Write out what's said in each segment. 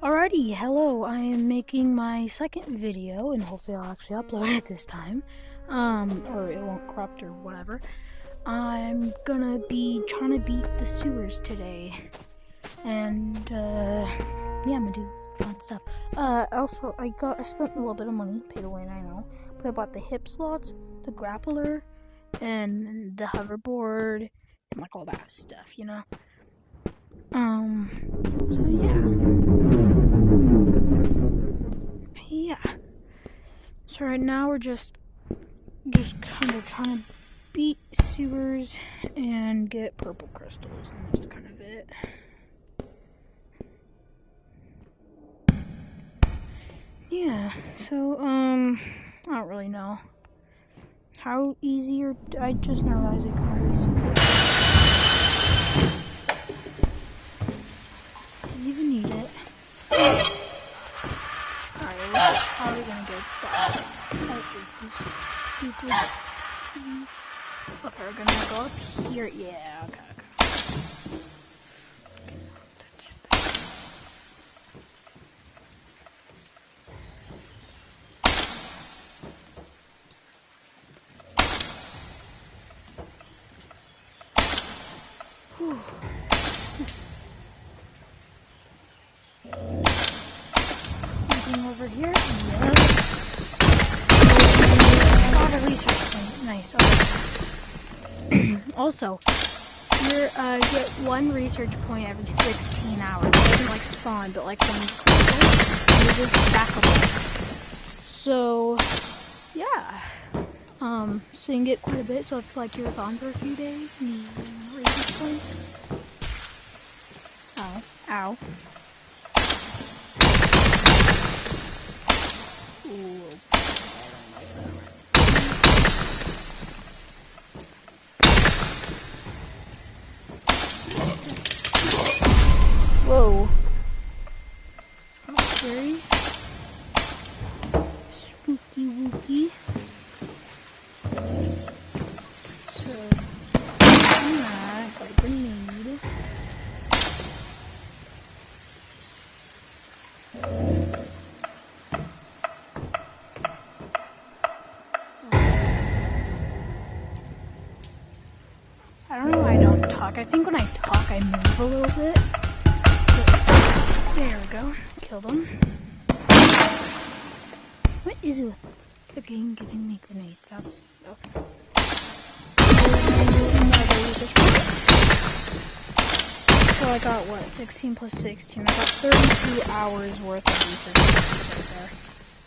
Alrighty, hello, I am making my second video, and hopefully I'll actually upload it this time, or it won't corrupt or whatever. I'm gonna be trying to beat the sewers today, and, yeah, I'm gonna do fun stuff. Also, I spent a little bit of money, pay to win, I know, but I bought the hip slots, the grappler, and the hoverboard, and like all that stuff, you know? So yeah. So right now we're just kind of trying to beat sewers and get purple crystals, and that's kind of it. Yeah, so, I don't really know how easy, or I just now realized it kind of wasted it. Didn't even need it. Alright, how are we gonna get that? Stupid. Okay, we're gonna go up here. Yeah, okay. Whew. Anything over here? Yeah. Got a research point. Nice. Okay. Also, you get one research point every 16 hours. It doesn't like spawn, but like from these crystals, it is stackable. So, yeah. So you can get quite a bit. So it's like you're gone for a few days and you research points. Ow. Ow. Ooh. Whoa. That's scary. Spooky wooky. So, yeah, got a grenade. I don't know why I don't talk. I think when I talk, I move a little bit. But there we go. Killed him. What is it with the game giving me grenades? Okay. So I got, what, 16 plus 16. I got 32 hours worth of research right there.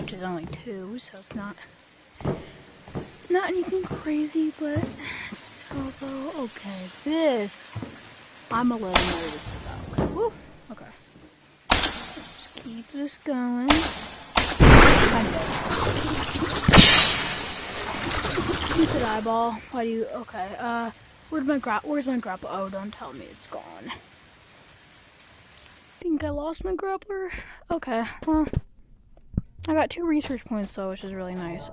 Which is only 2, so it's not anything crazy, but still though. Okay, this I'm a little nervous about. Okay, woo. Okay. Just keep this going. Stupid eyeball. Why do you? Okay. Where's my grapple? Oh, don't tell me it's gone. Think I lost my grappler. Okay. Well, I got 2 research points though, which is really nice.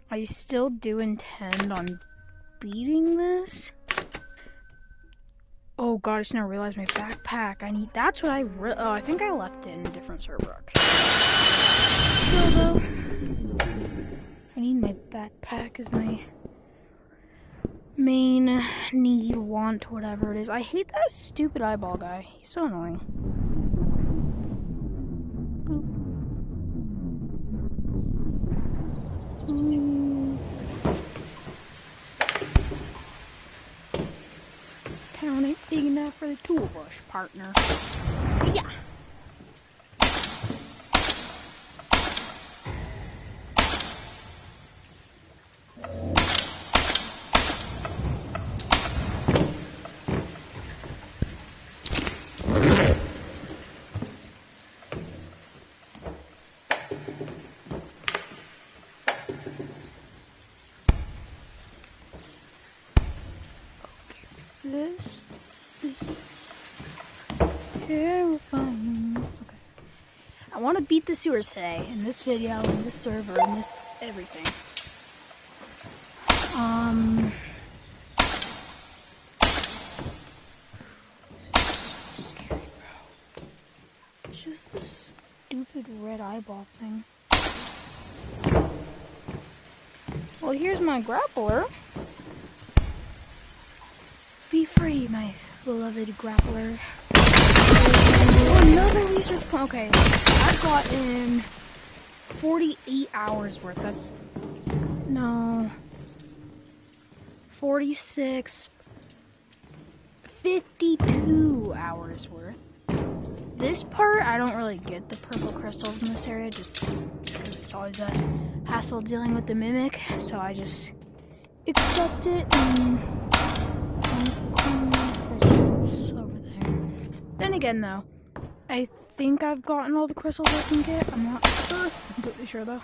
I still do intend on beating this. Oh god, I just now realized my backpack. That's what I think I left it in a different server actually. Still though, I need my backpack as my main need, want, whatever it is. I hate that stupid eyeball guy. He's so annoying. Town ain't big enough for the two of us, partner. Yeah. This is terrifying. Okay. I want to beat the sewers today in this video, in this server, in this everything. red eyeball thing. Well, here's my grappler. Be free, my beloved grappler. Oh, another research point. Okay, I've gotten 48 hours worth. That's... no... 46... 52 hours worth. This part, I don't really get the purple crystals in this area, just because it's always a hassle dealing with the mimic, so I just accept it and clean the crystals over there. Then again, though, I think I've gotten all the crystals I can get. I'm not completely sure, though.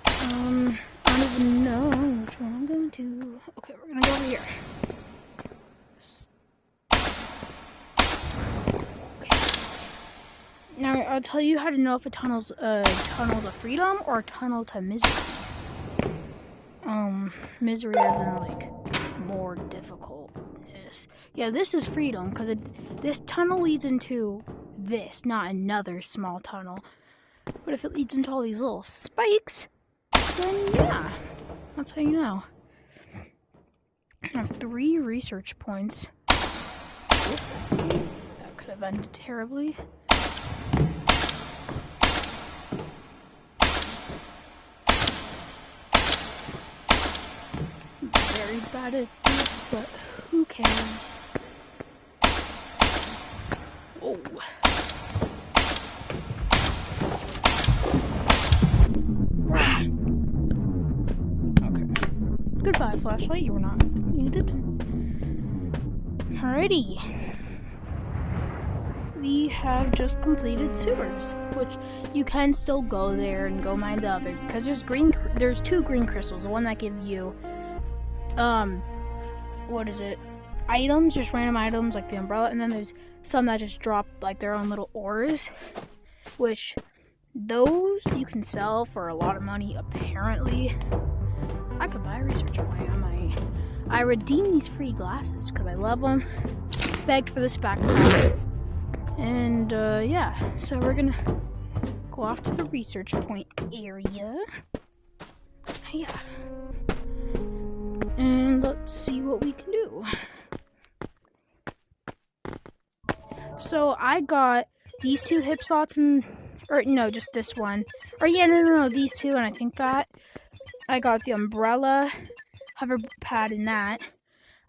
I don't even know which one I'm going to. Okay, we're gonna go over here. Now, I'll tell you how to know if a tunnel's a tunnel to freedom or a tunnel to misery. Misery as in, like, more difficultness. Yeah, this is freedom, because this tunnel leads into this, not another small tunnel. But if it leads into all these little spikes, then yeah, that's how you know. I have 3 research points. That could have ended terribly. Very bad at this, but who cares? Oh. Okay. Goodbye, flashlight. You were not needed. Alrighty. We have just completed sewers, which you can still go there and go mine the other, because there's 2 green crystals. The one that give you what is it? Items, just random items like the umbrella, and then there's some that just drop like their own little ores, which those you can sell for a lot of money. Apparently, I could buy a research point. I redeem these free glasses because I love them. Begged for this backpack, and yeah. So we're gonna go off to the research point area. Yeah. And let's see what we can do. So I got these 2 hip slots or no, just this one. Or yeah, no, these 2, and I think that. I got the umbrella, hover pad in that.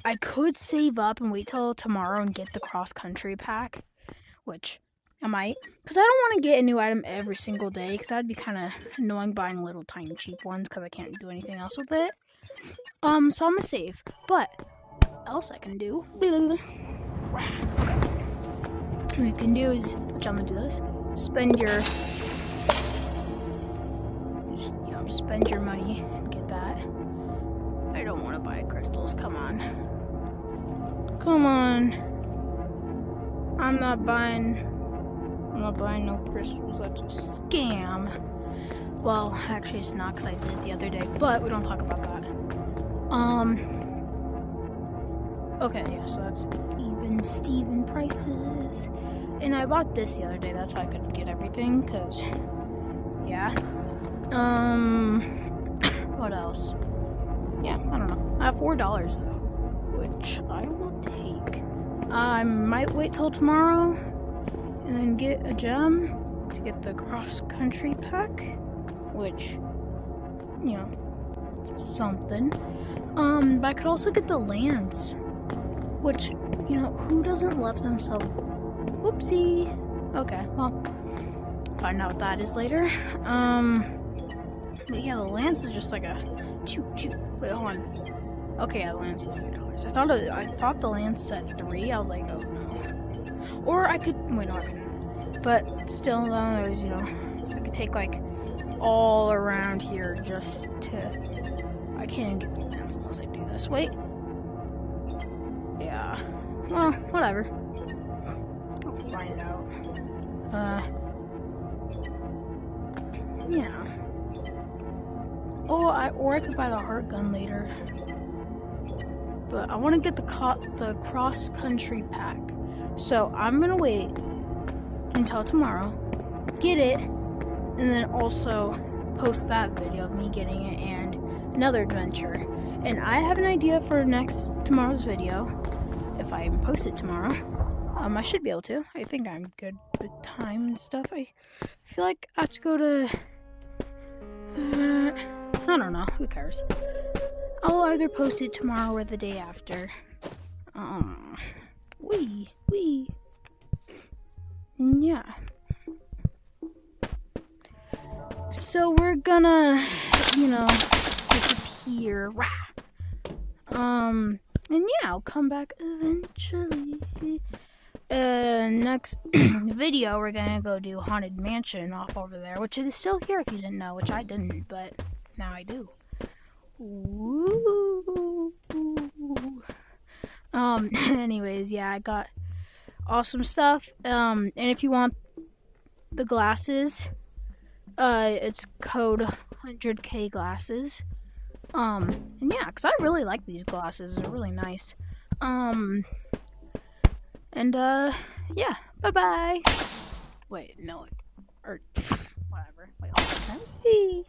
I could save up and wait till tomorrow and get the cross-country pack, which I might. Because I don't want to get a new item every single day, because that would be kind of annoying buying little tiny cheap ones, because I can't do anything else with it. So I'm gonna save, but else I can do. What you can do is, which I'm gonna do this, spend your money and get that. I don't want to buy crystals. Come on. I'm not buying no crystals. That's a scam. Well, actually it's not, because I did it the other day, but we don't talk about that. Okay, yeah, so that's even Steven prices. And I bought this the other day, that's how I could get everything, because, yeah. What else? Yeah, I don't know. I have $4 though, which I will take. I might wait till tomorrow, and then get a gem to get the cross-country pack, which, you know, something. But I could also get the lance, which, you know, who doesn't love themselves? Whoopsie. Okay, well, find out what that is later. But yeah, the lance is just like a choo. Wait, hold on. Okay, yeah, the lance is $3. I thought the lance said 3. I was like, oh no. Or I could, wait, no, I couldn't. But still, though, there's, you know, I could take like all around here just to. I can't get the lance unless I do this. Wait. Yeah. Well, whatever. I'll find out. Yeah. Oh, or I could buy the heart gun later. But I want to get the cross-country pack. So I'm gonna wait until tomorrow, get it, and then also post that video of me getting it and another adventure. And I have an idea for tomorrow's video. If I even post it tomorrow, I should be able to. I think I'm good with time and stuff. I feel like I have to go to. I don't know. Who cares? I'll either post it tomorrow or the day after. Yeah. So we're gonna, disappear. And yeah, I'll come back eventually. Next video, we're gonna go do Haunted Mansion off over there, which it is still here if you didn't know, which I didn't, but now I do. Woo. Anyways, yeah, I got awesome stuff. And if you want the glasses, it's code 100K glasses. And yeah, because I really like these glasses. They're really nice. Yeah, bye-bye. Wait, no, or whatever. Wait, hold on.